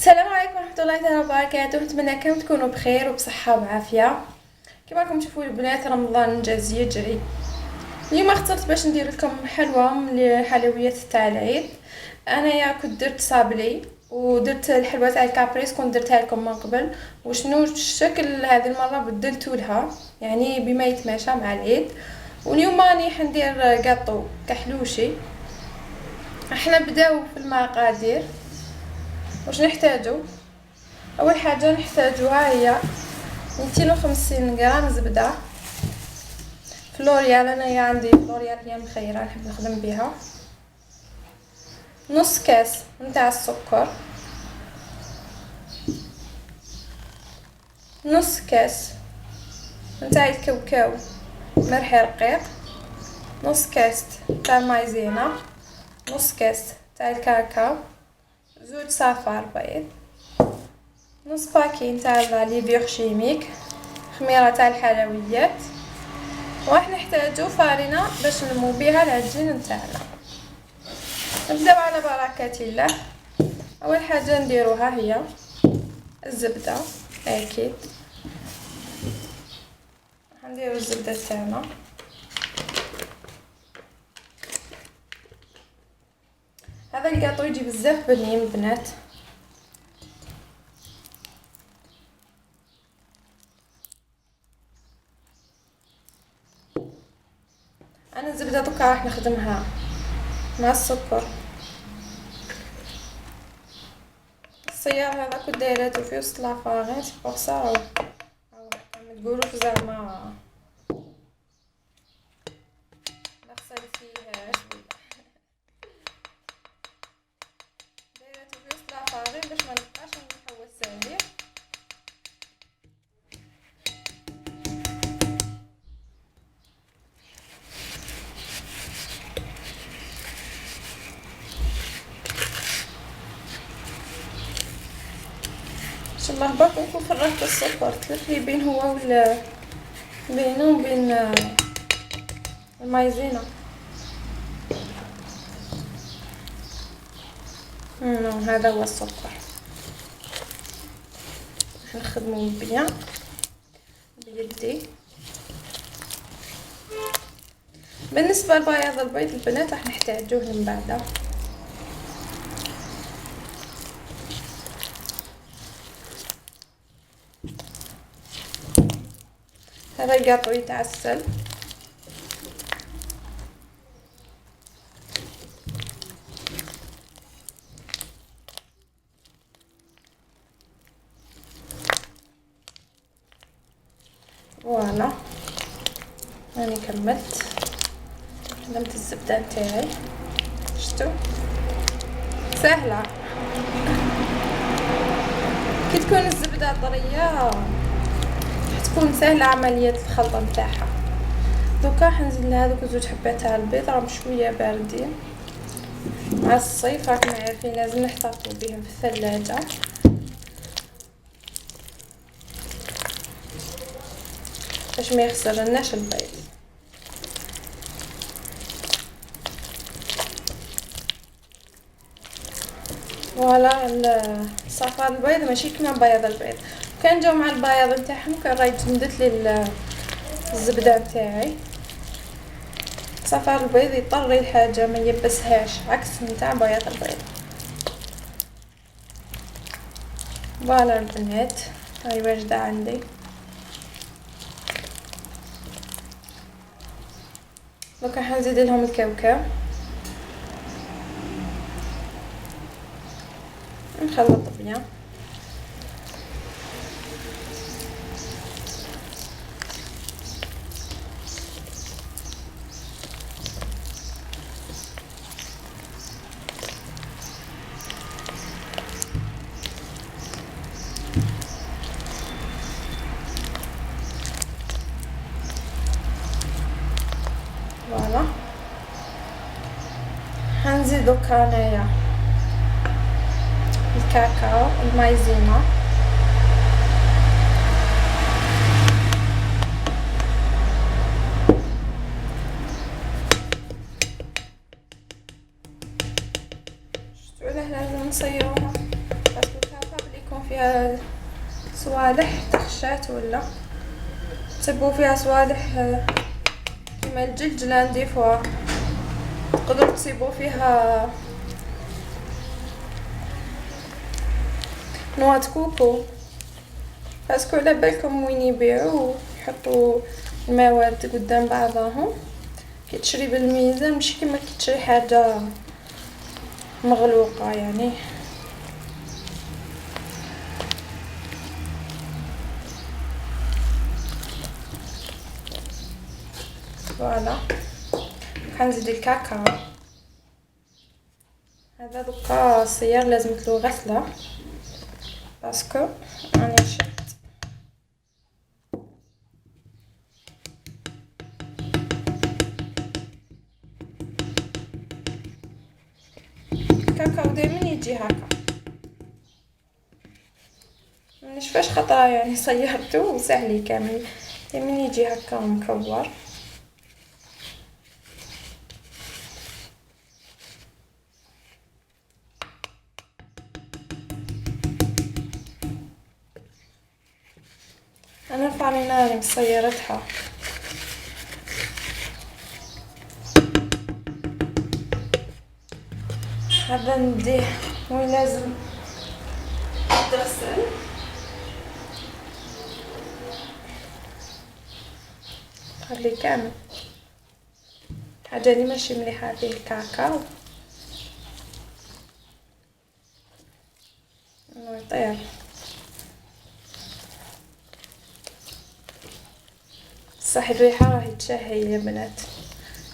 السلام عليكم ورحمه الله تعالى وبركاته. نتمنى كم تكونوا بخير وبصحه وعافيه. كما راكم تشوفوا البنات رمضان جاز يجري. اليوم اخترت باش ندير لكم حلوه من الحلويات تاع العيد. انايا كنت درت صابلي ودرت الحلوه تاع الكابريس، كنت درتها لكم من قبل. وشنو الشكل هذه المره بدلت لها يعني بما يتماشى مع العيد. واليوم راني حندير قاطو كحلوشي. احنا بداو في المقادير. واش نحتاجو؟ اول حاجه نحتاجوها هي 250 غرام زبده فلوريال. انايا عندي فلوريال هي مخيره نحب نخدم بها. نص كاس نتاع السكر، نص كاس نتاع الكاوكاو مرحي رقيق، نص كاس تاع المايزينا، نص كاس تاع الكاكاو، زوج صفار بيض، نص باكي نتاع ليبيور شيميك، خميره تاع الحلويات. وراح نحتاجو فارينه باش نمو بها العجين نتاعنا. نبداو على بركه الله. اول حاجه نديروها هي الزبده. اكيد نديرو الزبده تاعنا. هذا الكاطو يجي بزاف بنين بنات. انا الزبده دوكا راح نخدمها مع السكر. الصيار هذا كنت دايراتو في وسط لافارين سي بوغ سا راهو كما تقولوا زعما ما غسلتيهاش ولا دايراتو في وسط لافارين باش ما نبقاش نحوس عليه. ان شاء الله برك نكون فرغت السكر تلف لي بين هو ولا بينه وبين المايزينا. هذا هو السكر. راح نخدمو بيان بيدي. بالنسبه لبياض البيض البنات راح نحتاجوه من بعد. هذا القاطو يتعسل. فوالا راني كملت خدمت الزبده نتاعي. شفتوا سهله. كي تكون الزبده طريه تكون سهله عمليه الخلطه نتاعها. دوكا حنزيد لها هذوك زوج حبات تاع البيض راهم شويه باردين. مع الصيف راكم عارفين لازم نحتفظوا بهم في الثلاجه باش ما يخسرناش البيض. فوالا صفار البيض ماشي كما بياض البيض. كان جاو مع البياض نتاعهم كان راهي جمدت لي الزبده نتاعي. صفار البيض يطري الحاجه ما يبسهاش عكس نتاع بياض البيض. فوالا البنات هاي واجده عندي. دوكا حنزيد لهم الكاوكاو نخلط بيان. فوالا حنزيد دوكا انايا الكاكاو المايزينا. شفتوا لازم نصيروها باسكو الكاكاو فيها صوالح تخشات ولا تصبوا فيها صوالح كيما الجلجلان دي فوا تقدروا تصيبوا فيها نواه كوكو. باسكو على بالكم وين يبيعوا يحطوا المواد قدام بعضهم كي تشري بالميزان ماشي كيما كي تشري حاجه مغلوقه يعني. فوالا حنزيد الكاكاو. هذا دوكا السيار لازمتلو غسله باسكو راني شفت الكاكاو دائما يجي هكا منشفاش خطره يعني صيرته وسهل كامل دائما يجي هكا مكور. انا الفرينه راني مصيرتها هذا نديه وين لازم تغسل. خلي كامل حاجه اللي ماشي مليحه فيه الكاكاو انه يطير. صح الريحه راهي تشهي يا بنات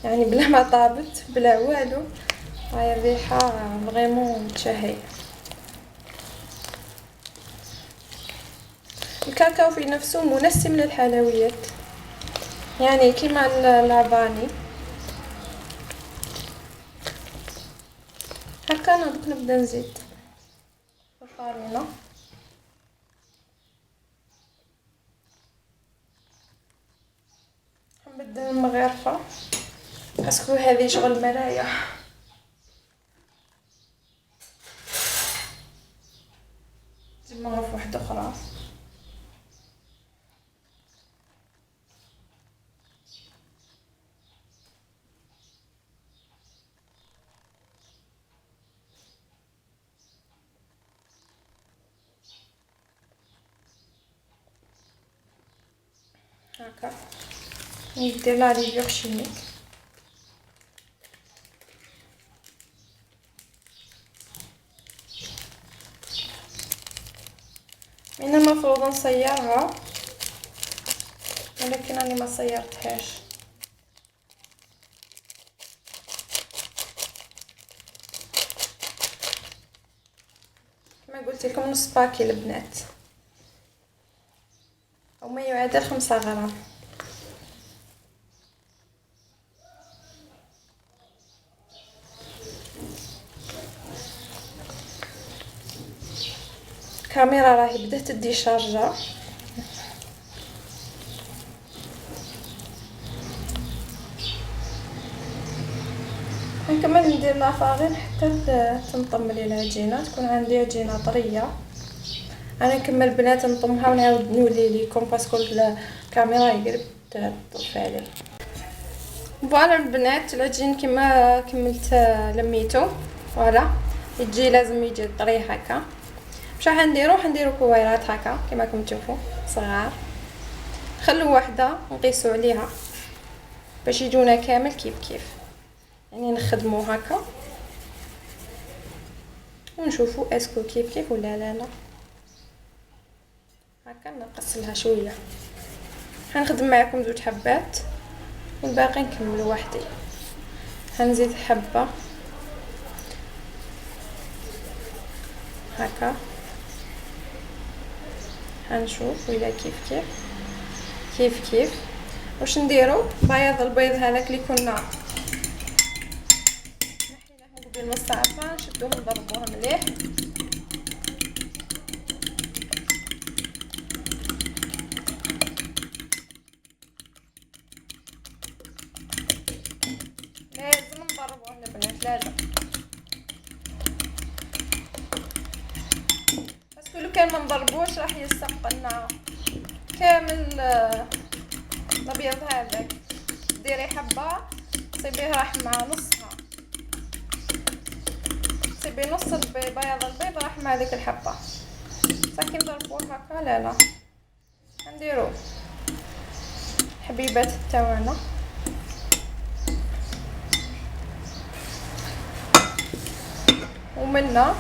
يعني بلا ما طابت بلا والو هاي الريحه فريمون تشهي. الكاكاو في نفسه منسم للحلويات يعني كيما اللافاني هكا. انا دوك نبدا نزيد الفرينه نبدا المغرفه باسكو هذه شغل مرايا. نزيد مغرفه واحده اخرى هكا ندير لا ريفيور شيميك. من المفروض نصيرها ولكن انا ما صيرتهاش. كما قلت لكم نص باكي البنات او ما يعادل 5 غرام. الكاميرا راهي بدات تدي شارجه نكمل ندير لافارين حتى تنطم لي العجينه تكون عندي عجينه طريه. انا نكمل بنات نطمها ونعاود نولي لكم باسكو الكاميرا يقرب تطفي عليه. فوالا البنات العجين كما كملت لميته فوالا يجي لازم يجي طري هكا. واش راح نديرو كويرات هكا كما راكم تشوفوا صغار. خلو وحده نقيسو عليها باش يجونا كامل كيف يعني نخدمو هكا ونشوفوا اسكو كيف ولا لا. هكا نقص لها شويه حنخدم معكم 2 حبات والباقي نكملو وحدي. هنزيد حبه هكا هنشوف ولا كيف واش نديرو. بياض البيض هذاك اللي كنا نحيناه قبل نص ساعه نشدوه نضربوه مليح لازم نضربوه البنات لازم باسكو لو كان ما نضربوش راح يلصق لنا كامل الابيض هذاك. ديري حبه تصيبيه راح مع نصها، تصيبي نص بياض البيض راح مع هذيك الحبه. صح كي نضربوه هكا لا نديرو حبيبات تاعنا. ومنا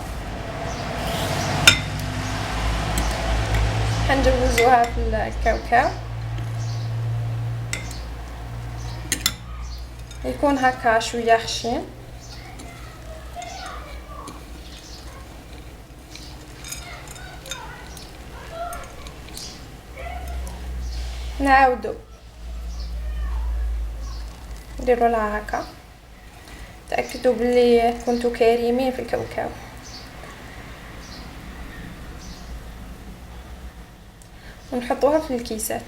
حنجوزوها في الكاوكاو، يكون هكا شويه خشين. نعاودو نديرو لها هكا. تاكدوا بلي كنتو كريمين في الكاوكاو. ونحطوها في الكيسات.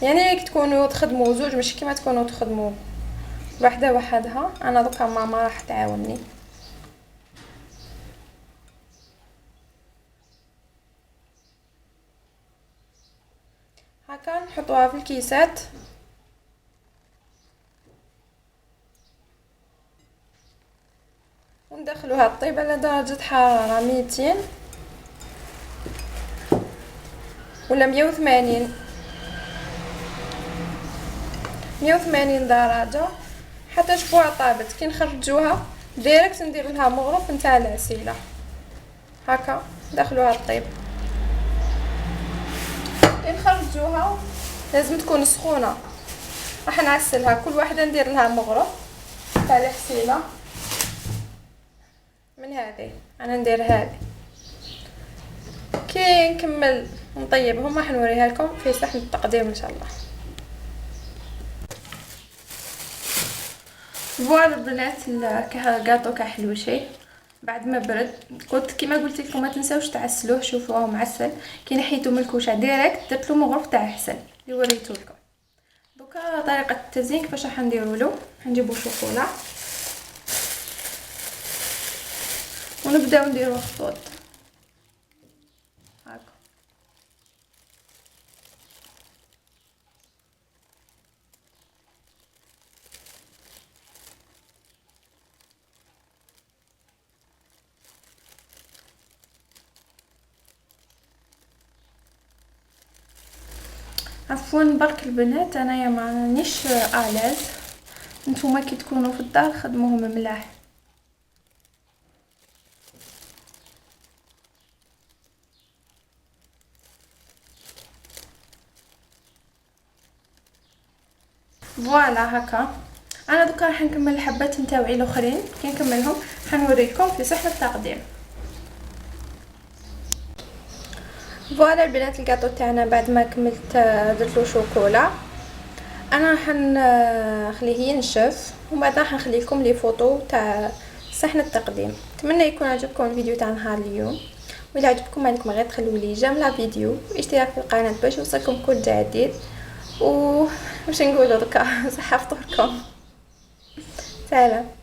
يعني تكونوا تخدموا زوج، مش كيما تكونوا تخدموا وحده وحدها. انا دوكا ماما راح تعاوني. هكا نحطوها في الكيسات. وندخلوها طيب على درجة حرارة 200 ولا 180 درجة حتى شوفوها طابت. كي نخرجوها ديريكت نديرو لها مغرف نتاع العسيلة هكا ندخلوها طيب. كي نخرجوها لازم تكون سخونة. راح نعسلها كل واحدة ندير لها مغرف تاع العسيلة. من هذه انا ندير هذه. كي نكمل نطيبهم راح نوريها لكم في صحن التقديم ان شاء الله. فوالا البنات الكاطو كحلوشي بعد ما برد. كيما قلت لكم ما تنساوش تعسلوه. شوفوه معسل. كي نحيتو من الكوشه ديريكت درت له مغرف تاع حسن اللي وريته لكم. دوكا طريقه التزيين كيفاش راح نديروا له. نجيبوا شوكولا ونبداو نديروا خطوط هكا. عفوا برك البنات انايا ما رانيش الاز. نتوما كي تكونوا في الدار خدموهم ملاح. فوالا هكا. انا دوكا راح نكمل الحبات نتاوعي الاخرين. كي نكملهم حنوريكم في صحن التقديم. فوالا البنات الكاطو تاعنا بعد ما كملت درت له شوكولا. انا راح نخليه ينشف ومن بعد راح نخلي لكم لي فوطو تاع صحن التقديم. نتمنى يكون عجبكم الفيديو تاع نهار اليوم. وإلا عجبكم عليكم غير تخلوا لي جيم لا فيديو واشتراك في القناه باش يوصلكم كل جديد. واش نقولوا دوكا صحه فطوركم. سلام.